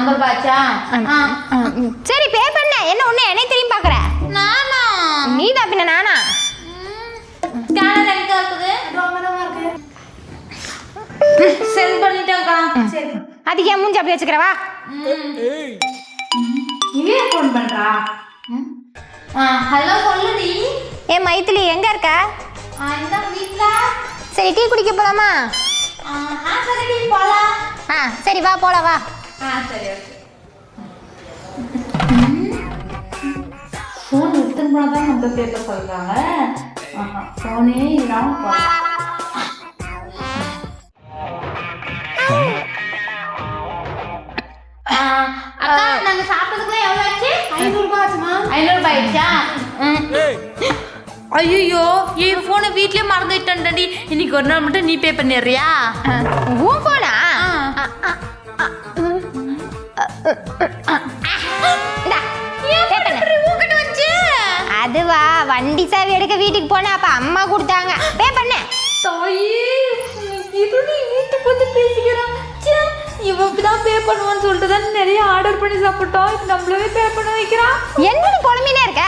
50 ரூபாச்சா? சரி பே பண்ண. என்ன ஒண்ணு என்னை திரும்பி பாக்குற? நானா? நீ தான் பின்ன நானா? ஸ்கேனர் எங்க இருக்குது? இருக்கு. சென்ட் பண்ணிட்டேன்க்கா. சரி. அதுக்கு என் மூஞ்சி அப்படி வச்சுக்கிறவா? இவே ஃபோன் பண்றா. ஹலோ சொல்லுடி. ஏ மைத்திலி எங்க இருக்க? இந்த வீட்ல. சரி டீ குடிக்க போலாமா? சரிடி போலாம். சரி வா போலாம் வா. சரி ஓகே. ஃபோன் எடுத்துன்னு போனா தான் நம்ம பேப்பர் சொல்றாங்க. ஃபோனே இல்லாம போலாம். அக்கா நாங்க சாப்பிட்டதுக்குலாம் எவ்வளவு ஆச்சு? 500 ரூபாய் ஆச்சுமா? 500 ரூபாய் ஆயிடுச்சா? ஐயோ என் போனை வீட்லயே மறந்துட்டேன்டி. இன்னைக்கு ஒரு நாள் மட்டும் நீ பே பண்ணிடுறியா? உன் போனா? அதுவா வண்டி சாவி எடுக்க வீட்டுக்கு போன அப்ப அம்மா கொடுத்தாங்க. பே பண்ண. தாயே இதுடி வீட்டுக்கு வந்து பேசிக்கிறான். இவ இப்பதான் பே பண்ணுவான்னு சொல்லிட்டு தான் நிறைய ஆர்டர் பண்ணி சாப்பிட்டோம். நம்மளவே பே பண்ண வைக்கிறான். என்னடி குழம்பினே இருக்க?